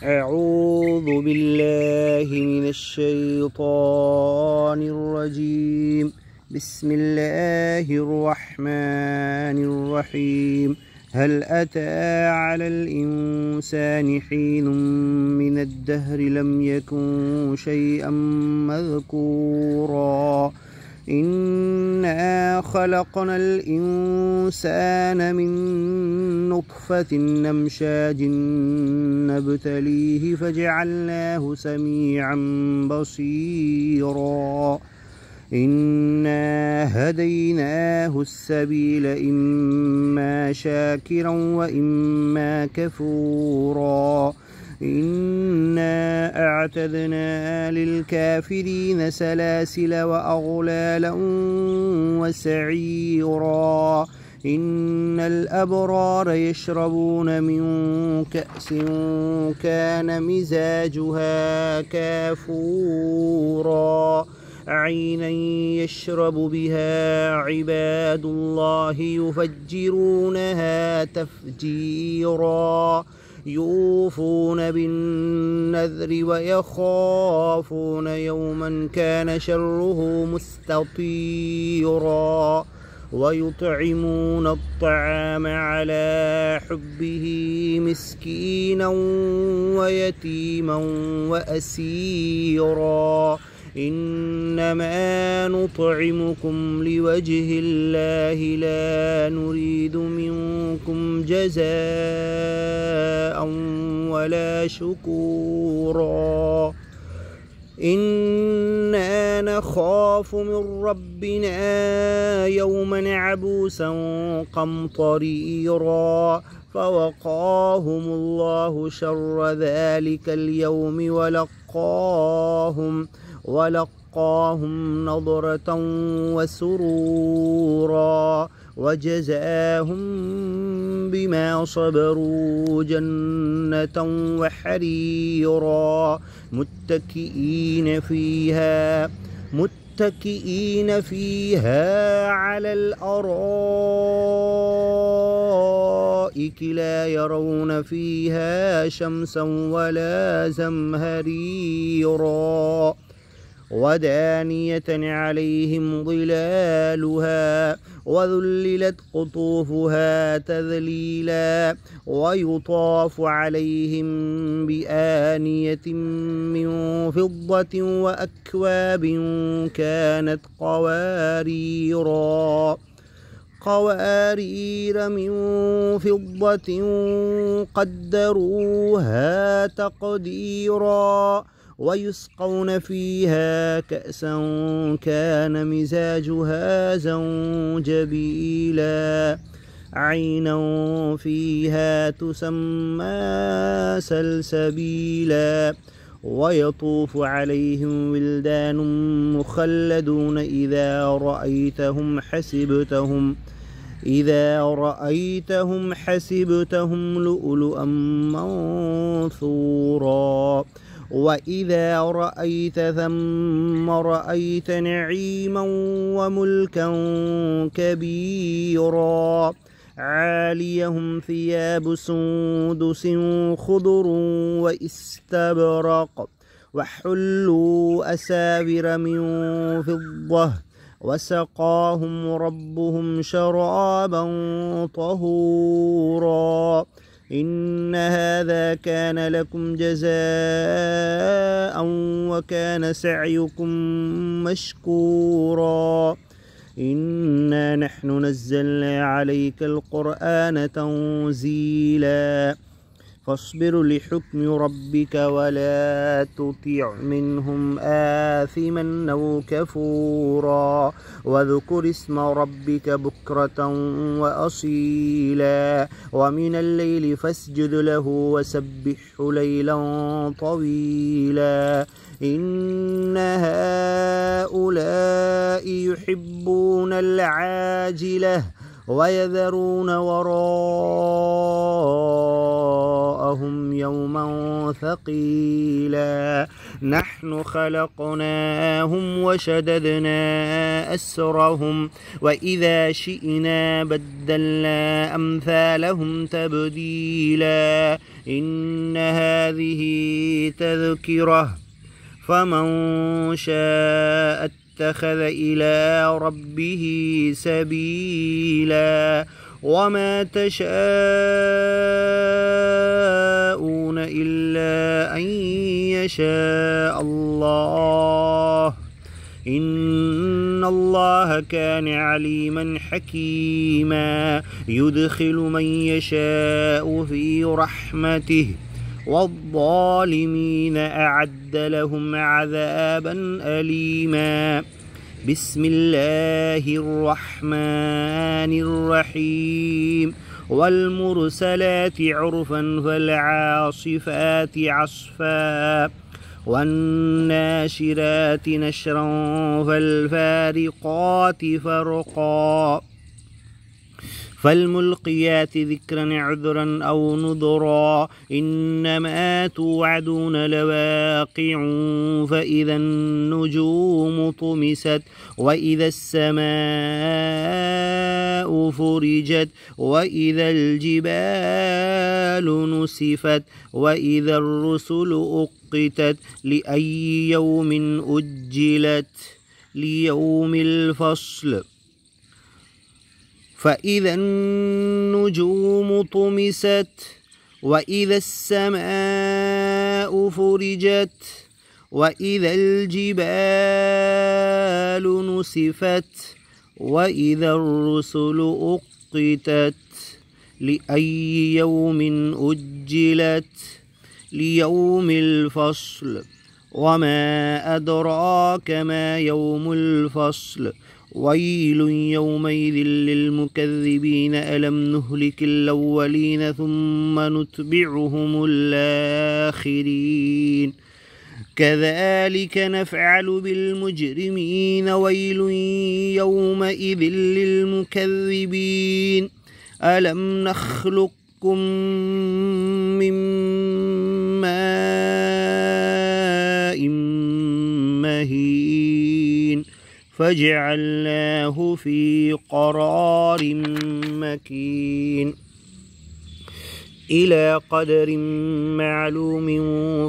أعوذ بالله من الشيطان الرجيم. بسم الله الرحمن الرحيم. هل أتى على الإنسان حين من الدهر لم يكن شيئا مذكورا إنا خلقنا الإنسان من نطفة نمشاج نبتليه فجعلناه سميعا بصيرا إنا هديناه السبيل إما شاكرا وإما كفورا إنا أعتدنا للكافرين سلاسل وأغلالا وسعيرا إن الأبرار يشربون من كأس كان مزاجها كافورا عينا يشرب بها عباد الله يفجرونها تفجيرا يوفون بالنذر ويخافون يوما كان شره مستطيرا ويطعمون الطعام على حبه مسكينا ويتيما وأسيرا إنما نطعمكم لوجه الله لا نريد منكم جزاء ولا شكورا إنا نخاف من ربنا يوما عبوسا قمطريرا فوقاهم الله شر ذلك اليوم ولقاهم نضرة وسرورا وجزاهم بما صبروا جنة وحريرا متكئين فيها على الأرائك لا يرون فيها شمسا ولا زمهريرا ودانية عليهم ظلالها وذللت قطوفها تذليلا ويطاف عليهم بآنية من فضة وأكواب كانت قوارير من فضة قدروها تقديرا ويسقون فيها كأسا كان مزاجها زنجبيلا عينا فيها تسمى سلسبيلا ويطوف عليهم ولدان مخلدون إذا رأيتهم حسبتهم لؤلؤا منثورا وإذا رأيت ثم رأيت نعيما وملكا كبيرا عاليهم ثياب سندس خضر واستبرق وحلوا أساور من فضة وسقاهم ربهم شرابا طهورا إن هذا كان لكم جزاء وكان سعيكم مشكورا إنا نحن نزلنا عليك القرآن تنزيلا فاصبر لحكم ربك ولا تطع منهم آثما أو كفورا واذكر اسم ربك بكرة وأصيلا ومن الليل فاسجد له وسبحه ليلا طويلا إن هؤلاء يحبون العاجلة ويذرون وراءهم يوما ثقيلا نحن خلقناهم وشددنا أسرهم وإذا شئنا بدلنا أمثالهم تبديلا إن هذه تذكرة فمن شاء اتخذ إلى ربه سبيلا وما تشاءون إلا أن يشاء الله إن الله كان عليما حكيما يدخل من يشاء في رحمته والظالمين أعد لهم عذابا أليما بسم الله الرحمن الرحيم والمرسلات عرفا فالعاصفات عصفا والناشرات نشرا فالفارقات فرقا فالملقيات ذكرا عذرا أو نذرا إنما توعدون لواقع فإذا النجوم طمست وإذا السماء فرجت وإذا الجبال نسفت وإذا الرسل أقتت لأي يوم أجلت ليوم الفصل فإذا النجوم طمست وإذا السماء فرجت وإذا الجبال نسفت وإذا الرسل أقتت لأي يوم أجلت ليوم الفصل وما أدراك ما يوم الفصل ويل يومئذ للمكذبين ألم نهلك الأولين ثم نتبعهم الآخرين كذلك نفعل بالمجرمين ويل يومئذ للمكذبين ألم نخلقكم من ماء مهين فجعلناه في قرار مكين إلى قدر معلوم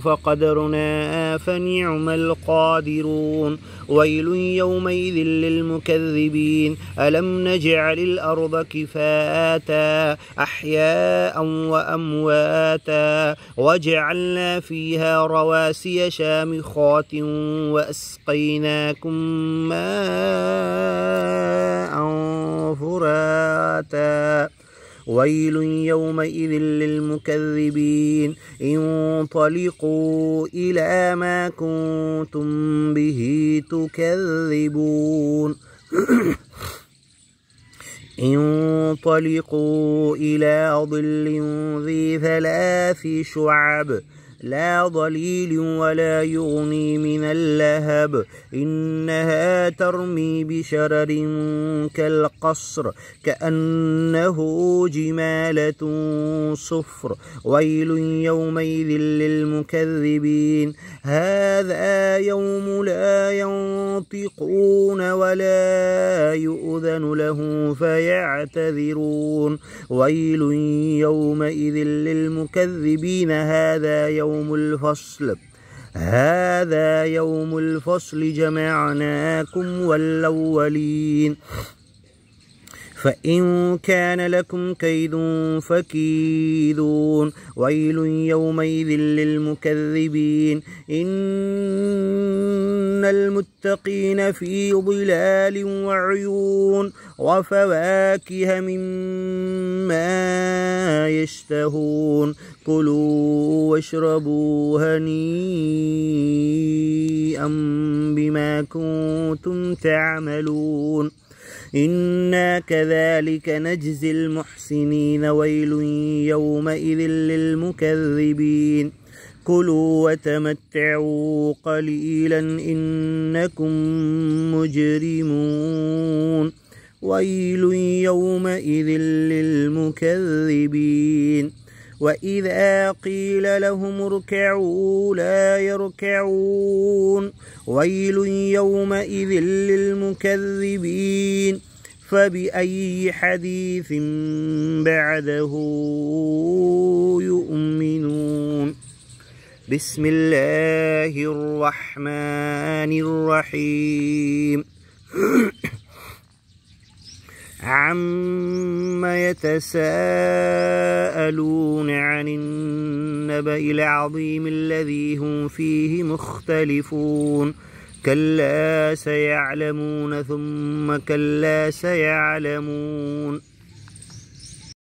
فقدرنا فنعم القادرون ويل يومئذ للمكذبين ألم نجعل الأرض كفاتا أحياء وأمواتا وجعلنا فيها رواسي شامخات وأسقيناكم ماء فراتا ويل يومئذ للمكذبين انطلقوا إلى ما كنتم به تكذبون انطلقوا إلى ظل ذي 3 شعب لا ظليل ولا يغني من اللهب إنها ترمي بشرر كالقصر كأنه جمالة صفر ويل يومئذ للمكذبين هذا يوم لا ينطقون ولا يؤذن له فيعتذرون ويل يومئذ للمكذبين هذا يوم الفصل جمعناكم والأولين فإن كان لكم كيد فكيدون ويل يومئذ للمكذبين إن المتقين في ظلال وعيون وفواكه مما يشتهون كلوا واشربوا هنيئا بما كنتم تعملون إنا كذلك نجزي المحسنين ويل يومئذ للمكذبين كلوا وتمتعوا قليلا إنكم مجرمون ويل يومئذ للمكذبين وإذا قيل لهم اركعوا لا يركعون ويل يومئذ للمكذبين فبأي حديث بعده يؤمنون بسم الله الرحمن الرحيم عما يتساءلون عن النبأ العظيم الذي هم فيه مختلفون كلا سيعلمون ثم كلا سيعلمون